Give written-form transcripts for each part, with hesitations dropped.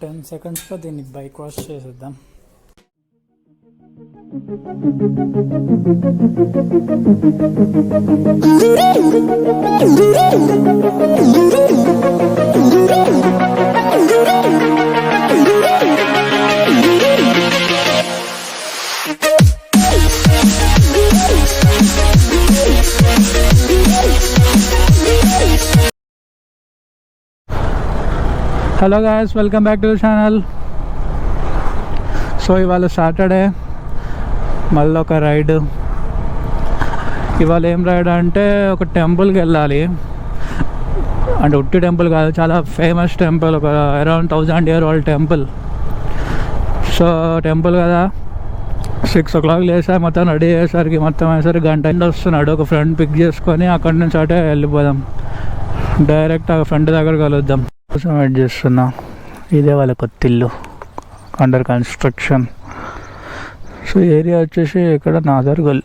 10 సెకండ్స్లో దీన్ని bike wash చేసేద్దాం. Hello guys, welcome back to the channel. So ఇవాళ సాటర్డే, మళ్ళీ ఒక రైడ్. ఇవాళ ఏం రైడ్ అంటే ఒక టెంపుల్కి వెళ్ళాలి. అంటే ఉట్టి టెంపుల్ కాదు, చాలా ఫేమస్ టెంపుల్, ఒక around 1000 year old temple. So temple కదా, 6 o'clock లేసా, మొత్తం రెడీ అయ్యేసరికి మొత్తం అయ్యేసరికి గంట వస్తున్నాడు. ఒక ఫ్రెండ్ పిక్ చేసుకొని అక్కడి నుంచి అటే వెళ్ళిపోదాం. డైరెక్ట్ ఆ ఫ్రెండ్ దగ్గర కలుద్దాం కోసం వెయిట్ చేస్తున్నా. ఇదే వాళ్ళ కొత్త ఇల్లు, అండర్ కన్స్ట్రక్షన్. సో ఏరియా వచ్చేసి ఇక్కడ నాదర్గల్.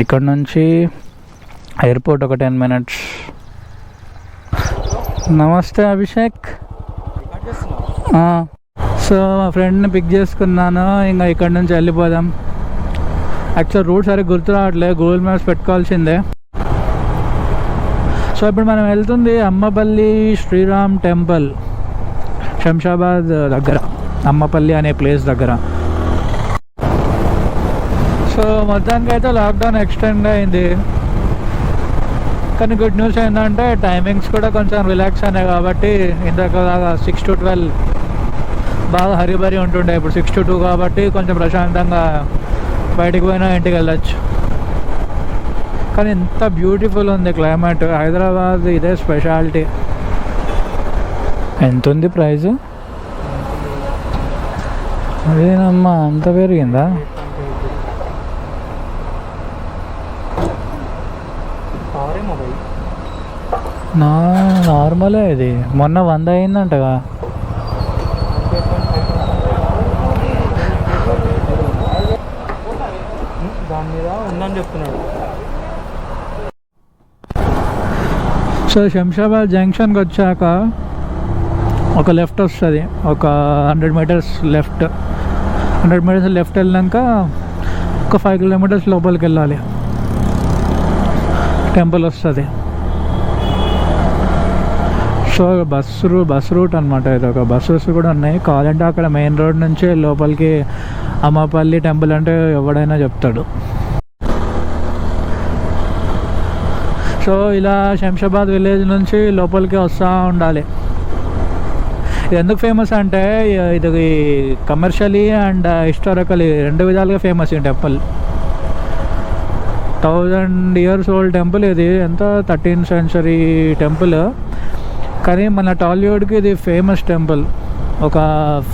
ఇక్కడ నుంచి ఎయిర్పోర్ట్ ఒక 10 minutes. నమస్తే అభిషేక్. సో మా ఫ్రెండ్ని పిక్ చేసుకున్నాను, ఇంకా ఇక్కడ నుంచి వెళ్ళిపోదాం. యాక్చువల్ రూట్ సరిగ్గా గుర్తు రావట్లేదు, గూగుల్ మ్యాప్స్ పెట్టుకోవాల్సిందే. సో ఇప్పుడు మనం వెళ్తుంది అమ్మపల్లి శ్రీరామ్ టెంపుల్, శంషాబాద్ దగ్గర, అమ్మపల్లి అనే ప్లేస్ దగ్గర. సో మొత్తానికి అయితే లాక్డౌన్ ఎక్స్టెండ్ అయింది, కానీ గుడ్ న్యూస్ ఏంటంటే టైమింగ్స్ కూడా కొంచెం రిలాక్స్ అయినాయి. కాబట్టి ఇంతకులాగా 6 to 12 బాగా హరిబరి ఉంటుండే, ఇప్పుడు 6 to 2 కాబట్టి కొంచెం ప్రశాంతంగా బయటికి పోయినా ఇంటికి వెళ్ళచ్చు. కానీ ఎంత బ్యూటిఫుల్ ఉంది క్లైమేట్. హైదరాబాద్ ఇదే స్పెషాలిటీ. ఎంత ఉంది ప్రైస్? అదేనమ్మా, అంత పెరిగిందా? నార్మలే ఇది, మొన్న 100 అయిందంటగా. దాని మీద ఉందని చెప్తున్నాడు. సో శంషాబాద్ జంక్షన్కి వచ్చాక ఒక లెఫ్ట్ వస్తుంది, ఒక 100 meters లెఫ్ట్. 100 meters లెఫ్ట్ వెళ్ళాక ఒక 5 kilometers లోపలికి వెళ్ళాలి, టెంపుల్ వస్తుంది. సో బస్ రూట్ అనమాట ఇది. ఒక బస్సెస్ కూడా ఉన్నాయి. కావాలంటే అక్కడ మెయిన్ రోడ్ నుంచి లోపలికి అమ్మపల్లి టెంపుల్ అంటే ఎవడైనా చెప్తాడు. సో ఇలా శంషాబాద్ విలేజ్ నుంచి లోపలికి వస్తూ ఉండాలి. ఇది ఎందుకు ఫేమస్ అంటే ఇది కమర్షియలీ అండ్ హిస్టారికలీ 2 విధాలుగా ఫేమస్ ఈ టెంపుల్. 1000 years old టెంపుల్ ఇది. ఎంత 13th century టెంపుల్. కానీ మన టాలీవుడ్కి ఇది ఫేమస్ టెంపుల్. ఒక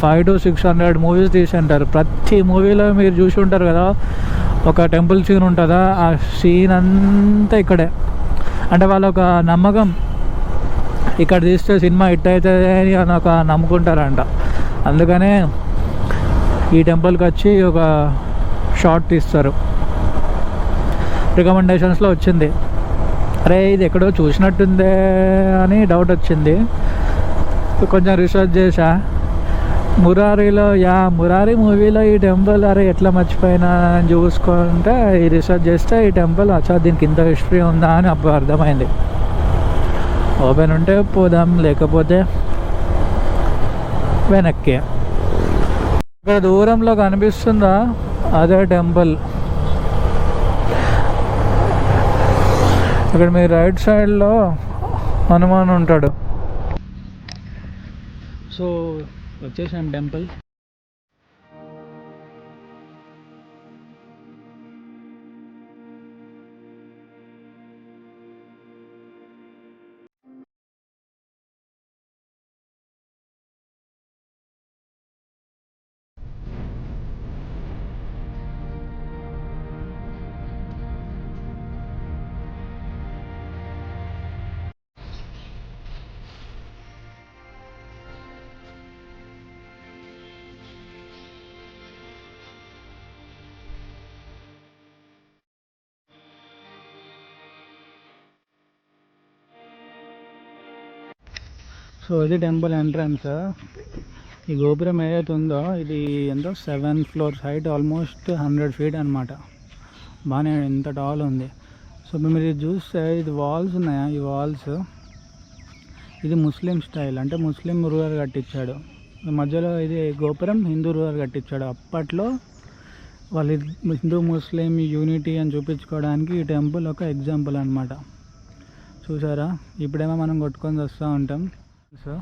500 to 600 మూవీస్ తీసి ఉంటారు. ప్రతి మూవీలో మీరు చూసి ఉంటారు కదా, ఒక టెంపుల్ సీన్ ఉంటుందా, ఆ సీన్ అంతా ఇక్కడే. అంటే వాళ్ళ ఒక నమ్మకం, ఇక్కడ తీస్తే సినిమా హిట్ అవుతుంది అని ఒక నమ్ముకుంటారంట. అందుకనే ఈ టెంపుల్కి వచ్చి ఒక షార్ట్ తీస్తారు. రికమెండేషన్స్లో వచ్చింది, అరే ఇది ఎక్కడో చూసినట్టుందే అని డౌట్ వచ్చింది. కొంచెం రీసెర్చ్ చేశా. మురారి మూవీలో ఈ టెంపుల్ అరే ఎట్లా మర్చిపోయినా అని చూసుకుంటే ఈ రీసెర్చ్ చేస్తే ఈ టెంపుల్ అచ్చా దీనికి ఇంత హిస్టరీ ఉందా అని అప్పుడు అర్థమైంది. ఓపెన్ ఉంటే పోదాం, లేకపోతే వెనక్కి. ఇక్కడ దూరంలో కనిపిస్తుందా, అదే టెంపుల్. ఇక్కడ మీ రైట్ సైడ్లో హనుమాన్ ఉంటాడు. సో వచ్చేసాం టెంపుల్. సో ఇది టెంపుల్ ఎంట్రన్స్. ఈ గోపురం ఏదైతే ఉందో ఇది ఎంతో 7 floors హైట్, ఆల్మోస్ట్ 100 feet అనమాట. బాగానే ఎంత టాల్ ఉంది. సో మీరు ఇది చూస్తే ఇది వాల్స్ ఉన్నాయా, ఈ వాల్స్ ఇది ముస్లిం స్టైల్, అంటే ముస్లిం రూలర్ కట్టించాడు. మధ్యలో ఇది గోపురం హిందూ రూలర్ కట్టించాడు. అప్పట్లో వాళ్ళు హిందూ ముస్లిం యూనిటీ అని చూపించుకోవడానికి ఈ టెంపుల్ ఒక ఎగ్జాంపుల్ అనమాట. చూసారా, ఇప్పుడేమో మనం కొట్టుకొని వస్తూ ఉంటాం. సో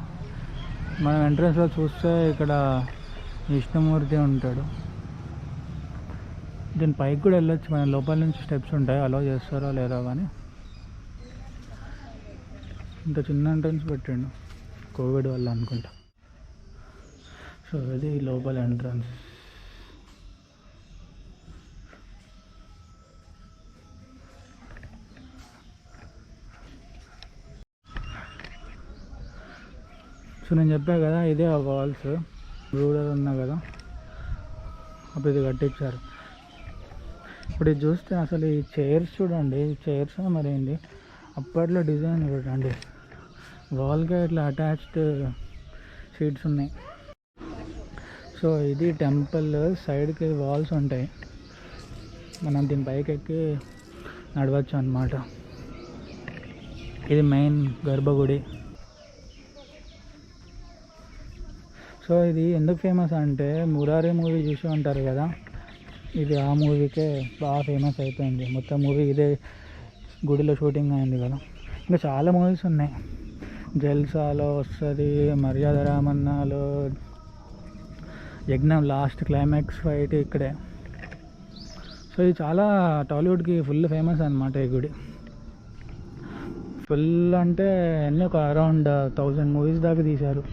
మనం ఎంట్రన్స్లో చూస్తే ఇక్కడ విష్ణుమూర్తి ఉంటాడు. దీని పైకి కూడా వెళ్ళొచ్చు, మన లోపల నుంచి స్టెప్స్ ఉంటాయి, అలో చేస్తారో లేదో కానీ. ఇంత చిన్న ఎంట్రన్స్ పెట్టండు, కోవిడ్ వల్ల అనుకుంటా. సో ఇది లోపల ఎంట్రన్స్. సో నేను చెప్పా కదా ఇదే ఆ వాల్స్, రూలర్ ఉన్నా కదా అప్పుడు ఇది కట్టించారు. ఇప్పుడు ఇది చూస్తే అసలు ఈ చైర్స్ చూడండి, చైర్స్ మరేంటి అప్పట్లో డిజైన్ చూడండి, వాల్గా ఇట్లా అటాచ్డ్ సీట్స్ ఉన్నాయి. సో ఇది టెంపుల్ సైడ్కి వాల్స్ ఉంటాయి, మనం దీని పైకి ఎక్కి నడవచ్చు అన్నమాట. ఇది మెయిన్ గర్భగుడి. సో ఇది ఎందుకు ఫేమస్ అంటే మురారి మూవీ చూసి ఉంటారు కదా, ఇది ఆ మూవీకే బాగా ఫేమస్ అయిపోయింది. మొత్తం మూవీ ఇదే గుడిలో షూటింగ్ అయింది కదా. ఇంకా చాలా మూవీస్ ఉన్నాయి, జల్సాలో వస్తుంది, మర్యాద రామన్నాలో, యజ్ఞం లాస్ట్ క్లైమాక్స్ ఫైట్ ఇక్కడే. సో ఇది చాలా టాలీవుడ్కి ఫుల్ ఫేమస్ అనమాట ఈ గుడి. ఫుల్ అంటే అన్నీ ఒక అరౌండ్ 1000 మూవీస్ దాకా తీశారు.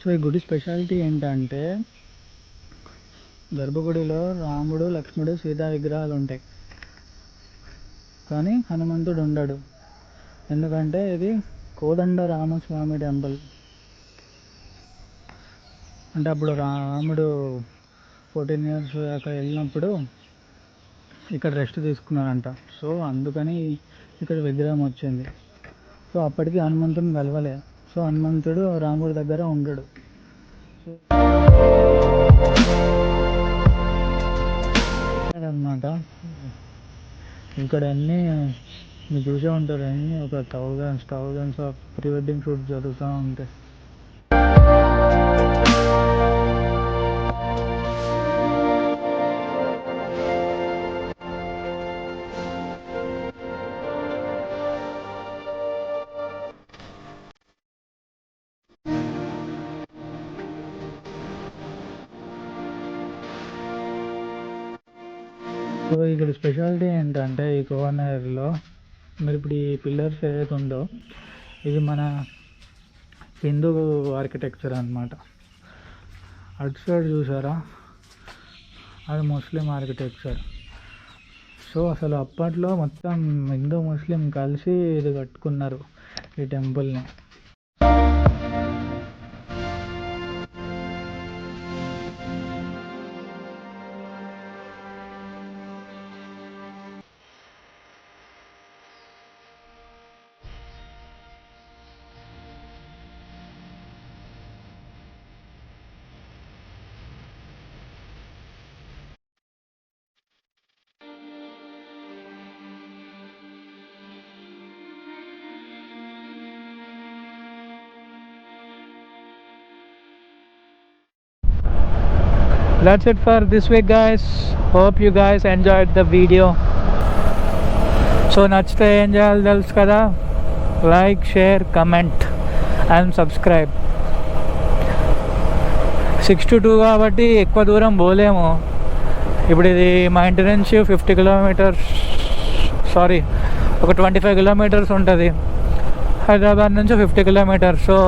సో ఈ గుడి స్పెషాలిటీ ఏంటంటే గర్భగుడిలో రాముడు, లక్ష్మణుడు, సీతా విగ్రహాలు ఉంటాయి, కానీ హనుమంతుడు ఉండడు. ఎందుకంటే ఇది కోదండ రామస్వామి టెంపుల్. అంటే అప్పుడు రాముడు 14 years దాకా వెళ్ళినప్పుడు ఇక్కడ రెస్ట్ తీసుకున్నారంట. సో అందుకని ఇక్కడ విగ్రహం వచ్చింది. సో అప్పటికి హనుమంతుడిని కలవలే. సో హనుమంతుడు రాముడి దగ్గర ఉండడు. అన్నమాట ఇక్కడ అన్నీ మీరు చూసే ఉంటారు, అన్నీ ఒక thousands of pre wedding shoots జరుగుతూ ఉంటాయి. సో ఇక్కడ స్పెషాలిటీ ఏంటంటే ఈ కోవనగర్లో మీరు ఇప్పుడు ఈ పిల్లర్స్ ఏదైతే ఉందో ఇది మన హిందూ ఆర్కిటెక్చర్ అన్నమాట. అటు సైడ్ చూసారా, అది ముస్లిం ఆర్కిటెక్చర్. సో అసలు అప్పట్లో మొత్తం హిందూ ముస్లిం కలిసి ఇది కట్టుకున్నారు ఈ టెంపుల్ని. That's it for this week guys. Hope you guys enjoyed the video. So నచ్చితే ఏం చేయాలి తెలుసు కదా, like, share, comment and subscribe. 6 to 2 కాబట్టి ఎక్కువ దూరం పోలేము. ఇప్పుడు ఇది మా ఇంటి నుంచి 50 kilometers, సారీ ఒక 25 kilometers ఉంటుంది. హైదరాబాద్ నుంచి 50 kilometers. సో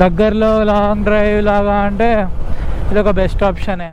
దగ్గరలో లాంగ్ డ్రైవ్ లాగా అంటే ఇది ఒక బెస్ట్ ఆప్షనే.